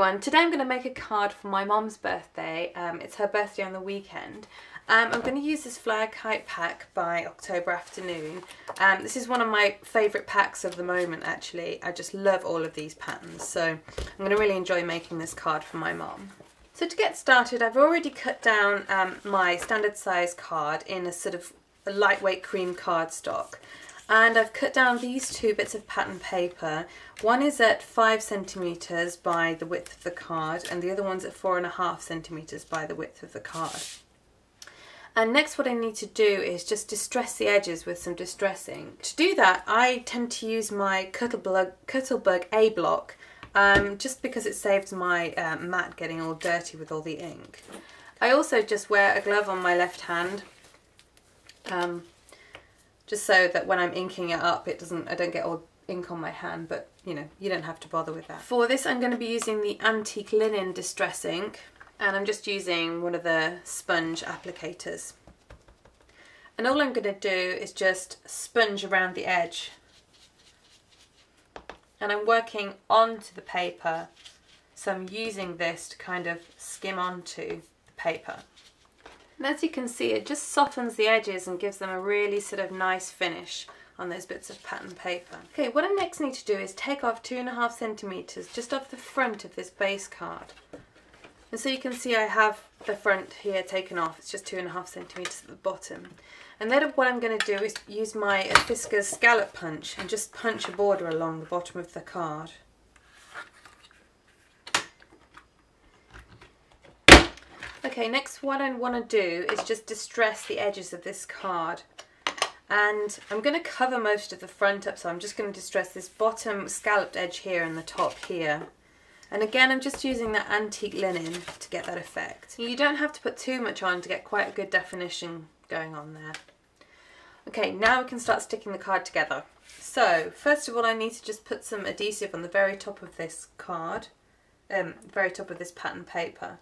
everyone, today I'm going to make a card for my mom's birthday. It's her birthday on the weekend. I'm going to use this Flower Kite pack by October Afternoon. This is one of my favourite packs of the moment actually. I just love all of these patterns, so I'm going to really enjoy making this card for my mom. So to get started, I've already cut down my standard size card in a sort of a lightweight cream cardstock. And I've cut down these two bits of pattern paper. One is at 5 centimetres by the width of the card, and the other one's at 4.5 centimetres by the width of the card. And next what I need to do is just distress the edges with some distress ink. To do that, I tend to use my Cuttlebug A block, just because it saves my mat getting all dirty with all the ink. I also just wear a glove on my left hand, just so that when I'm inking it up, I don't get all ink on my hand, but you know, you don't have to bother with that. For this I'm going to be using the Antique Linen Distress Ink, and I'm just using one of the sponge applicators. And all I'm going to do is just sponge around the edge. And I'm working onto the paper, so I'm using this to kind of skim onto the paper. And as you can see, it just softens the edges and gives them a really sort of nice finish on those bits of pattern paper. Okay, what I next need to do is take off 2.5 centimetres just off the front of this base card. And so you can see I have the front here taken off, it's just 2.5 centimetres at the bottom. And then what I'm going to do is use my Fiskars scallop punch and just punch a border along the bottom of the card. Okay, next what I want to do is just distress the edges of this card. And I'm going to cover most of the front up, so I'm just going to distress this bottom scalloped edge here and the top here. And again, I'm just using that antique linen to get that effect. You don't have to put too much on to get quite a good definition going on there. Okay, now we can start sticking the card together. So, first of all, I need to just put some adhesive on the very top of this card, very top of this pattern paper.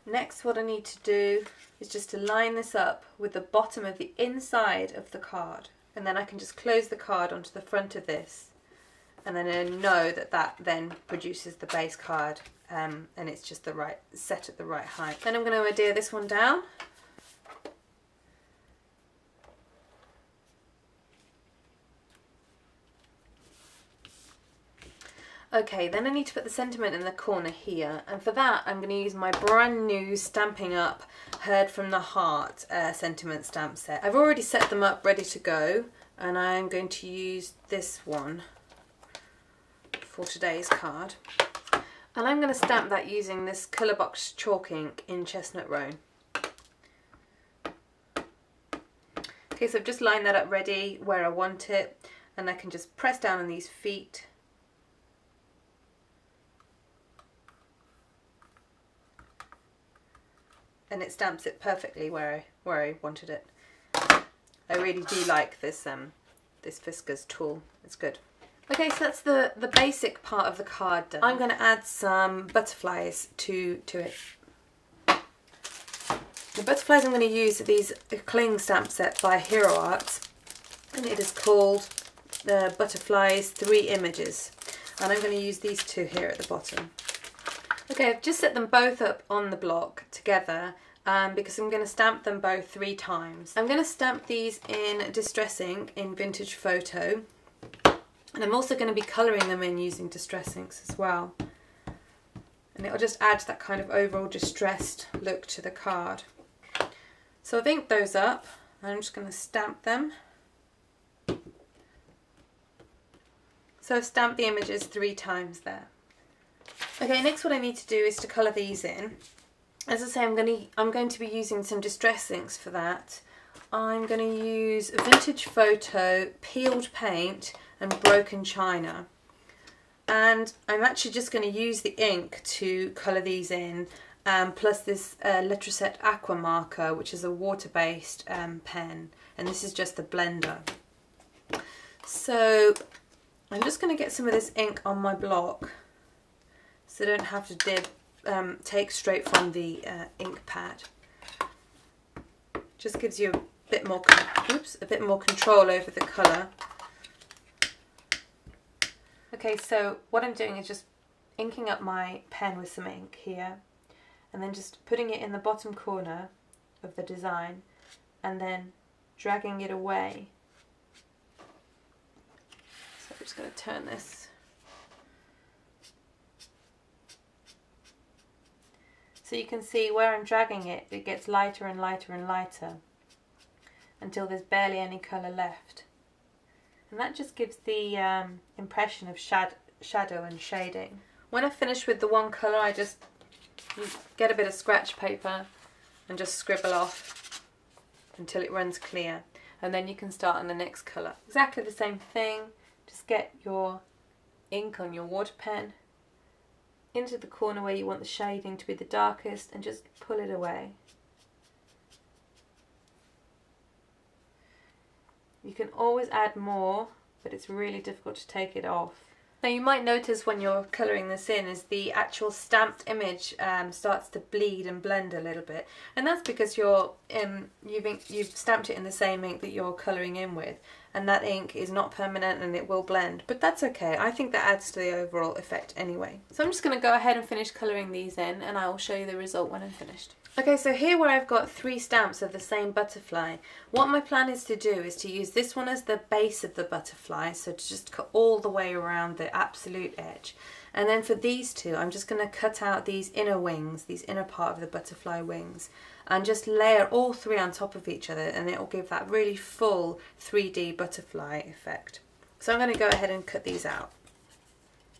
Next, what I need to do is just to line this up with the bottom of the inside of the card, and then I can just close the card onto the front of this, and then I know that that then produces the base card, and it's just the right set at the right height. Then I'm going to adhere this one down. Okay, then I need to put the sentiment in the corner here, and for that I'm going to use my brand new Stampin' Up! Heard from the Heart sentiment stamp set. I've already set them up ready to go, and I'm going to use this one for today's card. And I'm going to stamp that using this Colourbox chalk ink in Chestnut Roan. Okay, so I've just lined that up ready where I want it, and I can just press down on these feet. And it stamps it perfectly where I wanted it. I really do like this this Fiskars tool. It's good. Okay, so that's the basic part of the card done. I'm going to add some butterflies to it. The butterflies I'm going to use are these Cling stamp set by Hero Arts, and it is called the Butterflies 3 Images. And I'm going to use these two here at the bottom. Okay, I've just set them both up on the block together because I'm going to stamp them both 3 times. I'm going to stamp these in Distress Ink in Vintage Photo, and I'm also going to be colouring them in using Distress Inks as well. And it'll just add that kind of overall distressed look to the card. So I've inked those up, and I'm just going to stamp them. So I've stamped the images 3 times there. Okay, next what I need to do is to colour these in. As I say, I'm going to be using some distress inks for that. I'm going to use Vintage Photo, Peeled Paint and Broken China. And I'm actually just going to use the ink to colour these in, plus this Letraset Aqua marker, which is a water-based pen. And this is just the blender. So I'm just going to get some of this ink on my block, so I don't have to take straight from the ink pad. Just gives you a bit more control over the colour. Okay, so what I'm doing is just inking up my pen with some ink here, and then just putting it in the bottom corner of the design and then dragging it away. So I'm just going to turn this. So you can see where I'm dragging it, it gets lighter and lighter and lighter until there's barely any colour left. And that just gives the impression of shadow and shading. When I've finished with the one colour, I just get a bit of scratch paper and just scribble off until it runs clear. And then you can start on the next colour. Exactly the same thing, just get your ink on your water pen into the corner where you want the shading to be the darkest and just pull it away. You can always add more, but it's really difficult to take it off. Now you might notice when you're colouring this in is the actual stamped image starts to bleed and blend a little bit, and that's because you've stamped it in the same ink that you're colouring in with, and that ink is not permanent and it will blend, but that's okay. I think that adds to the overall effect anyway. So I'm just going to go ahead and finish colouring these in, and I will show you the result when I'm finished. Okay, so here where I've got 3 stamps of the same butterfly, what my plan is to do is to use this one as the base of the butterfly, so to just cut all the way around the absolute edge. And then for these two, I'm just going to cut out these inner wings, these inner part of the butterfly wings, and just layer all 3 on top of each other, and it will give that really full 3D butterfly effect. So I'm going to go ahead and cut these out.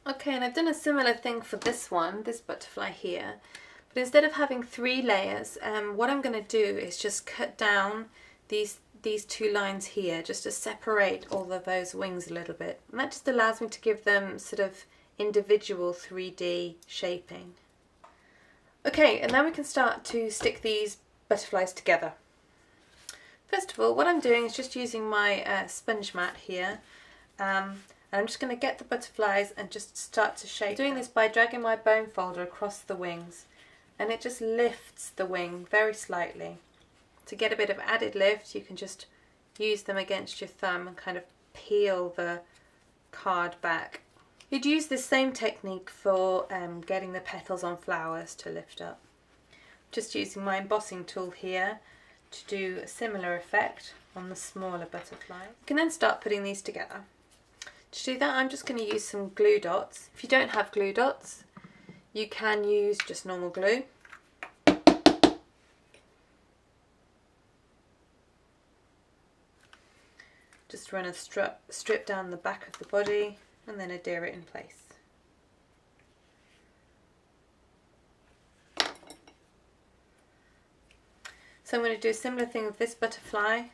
Okay, and I've done a similar thing for this one, this butterfly here. But instead of having 3 layers, what I'm going to do is just cut down these 2 lines here just to separate all of those wings a little bit. And that just allows me to give them sort of individual 3D shaping. Okay, and now we can start to stick these butterflies together. First of all, what I'm doing is just using my sponge mat here. And I'm just going to get the butterflies and just start to shape. I'm doing this by dragging my bone folder across the wings. And it just lifts the wing very slightly. To get a bit of added lift, you can just use them against your thumb and kind of peel the card back. You'd use this same technique for getting the petals on flowers to lift up. Just using my embossing tool here to do a similar effect on the smaller butterfly. You can then start putting these together. To do that, I'm just going to use some glue dots. If you don't have glue dots, you can use just normal glue. Just run a strip down the back of the body and then adhere it in place. So I'm going to do a similar thing with this butterfly.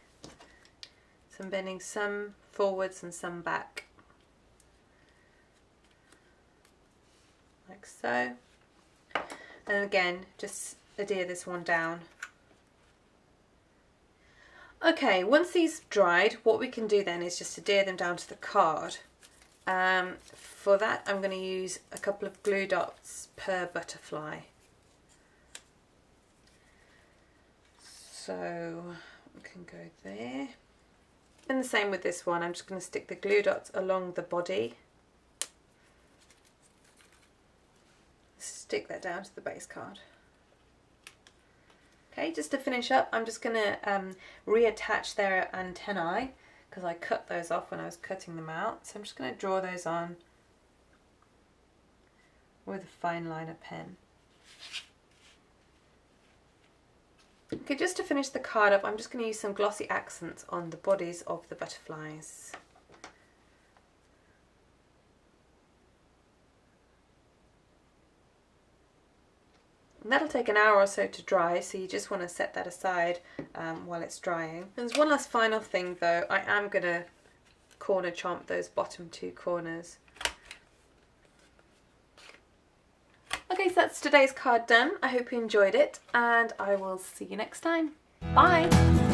So I'm bending some forwards and some back. Like so. And again, just adhere this one down. Okay, once these dried, what we can do then is just adhere them down to the card. For that, I'm going to use a couple of glue dots per butterfly. So we can go there. And the same with this one, I'm just going to stick the glue dots along the body. Stick that down to the base card. Okay, just to finish up, I'm just going to reattach their antennae because I cut those off when I was cutting them out. So I'm just going to draw those on with a fine liner pen. Okay, just to finish the card up, I'm just going to use some glossy accents on the bodies of the butterflies. And that'll take an hour or so to dry, so you just want to set that aside while it's drying. And there's one last final thing though, I am going to corner chomp those bottom 2 corners. Okay, so that's today's card done. I hope you enjoyed it, and I will see you next time. Bye!